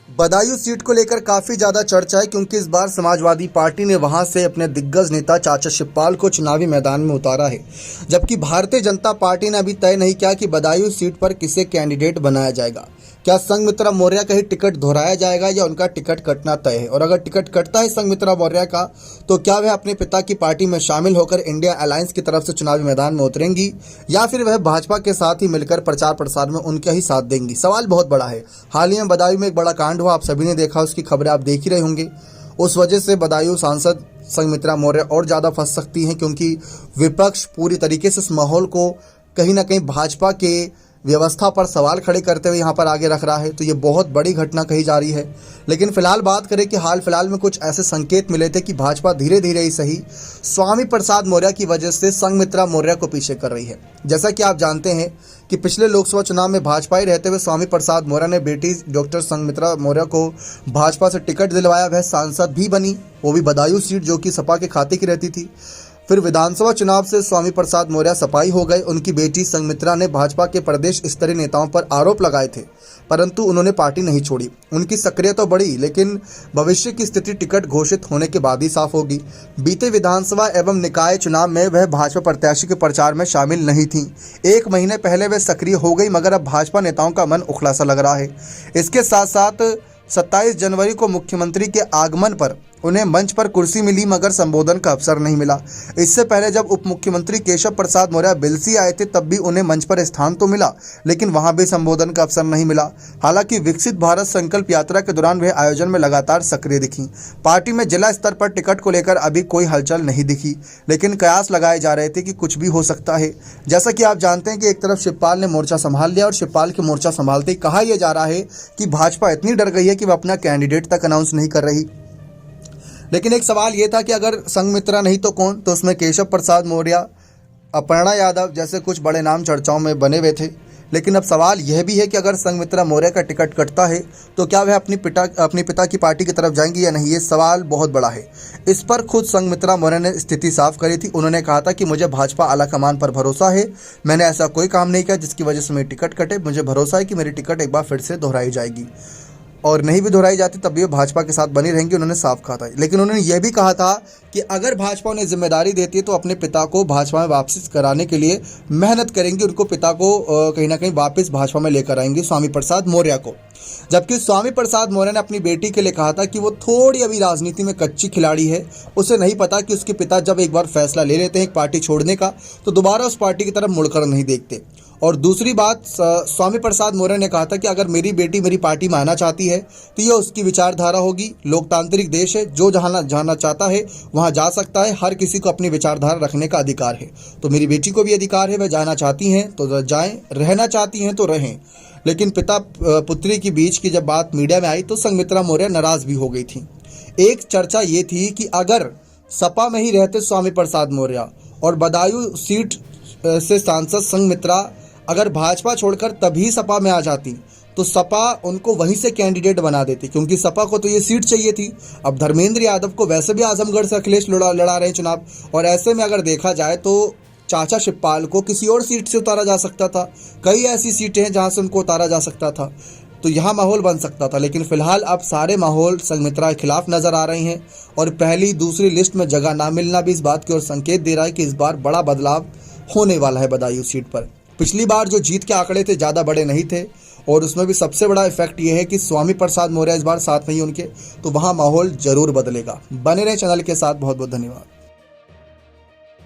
Badaun seat को लेकर काफी ज्यादा चर्चा है क्योंकि इस बार समाजवादी पार्टी ने वहां से अपने दिग्गज नेता चाचा शिवपाल को चुनावी मैदान में उतारा है। जबकि भारतीय जनता पार्टी ने अभी तय नहीं किया कि बदायूं सीट पर किसे कैंडिडेट बनाया जाएगा। क्या संघमित्रा मौर्य का ही टिकट दोहराया जाएगा या उनका टिकट कटना तय है, और अगर टिकट कटता है संघमित्रा मौर्य का तो क्या वह अपने पिता की पार्टी में शामिल होकर इंडिया अलायंस की तरफ से चुनावी मैदान में उतरेंगी या फिर वह भाजपा के साथ ही मिलकर प्रचार प्रसार में उनका ही साथ देंगी। सवाल बहुत बड़ा है। हाल ही में बदायूं में एक बड़ा कांड हुआ, आप सभी ने देखा, उसकी खबरें आप देख ही रहे होंगे। उस वजह से बदायूं सांसद संघमित्रा मौर्य और ज़्यादा फंस सकती हैं क्योंकि विपक्ष पूरी तरीके से इस माहौल को कहीं ना कहीं भाजपा के व्यवस्था पर सवाल खड़े करते हुए यहाँ पर आगे रख रहा है। तो ये बहुत बड़ी घटना कही जा रही है। लेकिन फिलहाल बात करें कि हाल फिलहाल में कुछ ऐसे संकेत मिले थे कि भाजपा धीरे धीरे ही सही स्वामी प्रसाद मौर्य की वजह से संघमित्रा मौर्य को पीछे कर रही है। जैसा कि आप जानते हैं कि पिछले लोकसभा चुनाव में भाजपा ही रहते हुए स्वामी प्रसाद मौर्य ने बेटी डॉक्टर संघमित्रा मौर्य को भाजपा से टिकट दिलवाया। वह सांसद भी बनी, वो भी बदायूं सीट जो कि सपा के खाते की रहती थी। फिर विधानसभा चुनाव से स्वामी प्रसाद मौर्य सफाई हो गए। उनकी बेटी संघमित्रा ने भाजपा के प्रदेश स्तरीय नेताओं पर आरोप लगाए थे, परंतु उन्होंने पार्टी नहीं छोड़ी। उनकी सक्रियता तो बढ़ी, लेकिन भविष्य की स्थिति टिकट घोषित होने के बाद ही साफ होगी। बीते विधानसभा एवं निकाय चुनाव में वह भाजपा प्रत्याशी के प्रचार में शामिल नहीं थी। एक महीने पहले वह सक्रिय हो गई, मगर अब भाजपा नेताओं का मन उखड़ा सा लग रहा है। इसके साथ साथ 27 जनवरी को मुख्यमंत्री के आगमन पर उन्हें मंच पर कुर्सी मिली, मगर संबोधन का अवसर नहीं मिला। इससे पहले जब उप मुख्यमंत्री केशव प्रसाद मौर्य बिलसी आए थे तब भी उन्हें मंच पर स्थान तो मिला, लेकिन वहां भी संबोधन का अवसर नहीं मिला। हालांकि विकसित भारत संकल्प यात्रा के दौरान वे आयोजन में लगातार सक्रिय दिखी। पार्टी में जिला स्तर पर टिकट को लेकर अभी कोई हलचल नहीं दिखी, लेकिन कयास लगाए जा रहे थे कि कुछ भी हो सकता है। जैसा कि आप जानते हैं कि एक तरफ शिवपाल ने मोर्चा संभाल लिया और शिवपाल के मोर्चा संभालते ही कहा यह जा रहा है कि भाजपा इतनी डर गई है कि वह अपना कैंडिडेट तक अनाउंस नहीं कर रही। लेकिन एक सवाल ये था कि अगर संघमित्रा नहीं तो कौन, तो उसमें केशव प्रसाद मौर्य, अपर्णा यादव जैसे कुछ बड़े नाम चर्चाओं में बने हुए थे। लेकिन अब सवाल यह भी है कि अगर संघमित्रा मौर्य का टिकट कटता है तो क्या वह अपने पिता की पार्टी की तरफ जाएंगी या नहीं, ये सवाल बहुत बड़ा है। इस पर खुद संघमित्रा मौर्य ने स्थिति साफ करी थी। उन्होंने कहा था कि मुझे भाजपा आलाकमान पर भरोसा है, मैंने ऐसा कोई काम नहीं किया जिसकी वजह से मेरी टिकट कटे। मुझे भरोसा है कि मेरी टिकट एक बार फिर से दोहराई जाएगी, और नहीं भी दोहराई जाती तब भी वो भाजपा के साथ बनी रहेंगी, उन्होंने साफ कहा था। लेकिन उन्होंने यह भी कहा था कि अगर भाजपा उन्हें जिम्मेदारी देती है तो अपने पिता को भाजपा में वापसी कराने के लिए मेहनत करेंगे, उनको पिता को कहीं ना कहीं वापस भाजपा में लेकर आएंगे, स्वामी प्रसाद मौर्य को। जबकि स्वामी प्रसाद मौर्य ने अपनी बेटी के लिए कहा था कि वो थोड़ी अभी राजनीति में कच्ची खिलाड़ी है, उसे नहीं पता कि उसके पिता जब एक बार फैसला ले लेते हैं एक पार्टी छोड़ने का तो दोबारा उस पार्टी की तरफ मुड़कर नहीं देखते। और दूसरी बात, स्वामी प्रसाद मौर्य ने कहा था कि अगर मेरी बेटी मेरी पार्टी में आना चाहती है तो ये उसकी विचारधारा होगी। लोकतांत्रिक देश है, जो जहाँ जाना चाहता है वहाँ जा सकता है, हर किसी को अपनी विचारधारा रखने का अधिकार है। तो मेरी बेटी को भी अधिकार है, वह जाना चाहती हैं तो जाएं, रहना चाहती हैं तो रहें। लेकिन पिता पुत्री के बीच की जब बात मीडिया में आई तो संघमित्रा मौर्य नाराज भी हो गई थी। एक चर्चा ये थी कि अगर सपा में ही रहते स्वामी प्रसाद मौर्य और बदायूं सीट से सांसद संघमित्रा अगर भाजपा छोड़कर तभी सपा में आ जाती तो सपा उनको वहीं से कैंडिडेट बना देती, क्योंकि सपा को तो ये सीट चाहिए थी। अब धर्मेंद्र यादव को वैसे भी आजमगढ़ से अखिलेश लड़ा रहे हैं चुनाव, और ऐसे में अगर देखा जाए तो चाचा शिवपाल को किसी और सीट से उतारा जा सकता था। कई ऐसी सीटें हैं जहां से उनको उतारा जा सकता था, तो यहाँ माहौल बन सकता था। लेकिन फिलहाल अब सारे माहौल संघमित्रा के खिलाफ नजर आ रहे हैं, और पहली दूसरी लिस्ट में जगह ना मिलना भी इस बात की ओर संकेत दे रहा है कि इस बार बड़ा बदलाव होने वाला है बदायूं सीट पर। पिछली बार जो जीत के आंकड़े थे ज़्यादा बड़े नहीं थे, और उसमें भी सबसे बड़ा इफेक्ट ये है कि स्वामी प्रसाद मौर्य इस बार साथ नहीं उनके, तो वहाँ माहौल जरूर बदलेगा। बने रहे चैनल के साथ, बहुत बहुत धन्यवाद।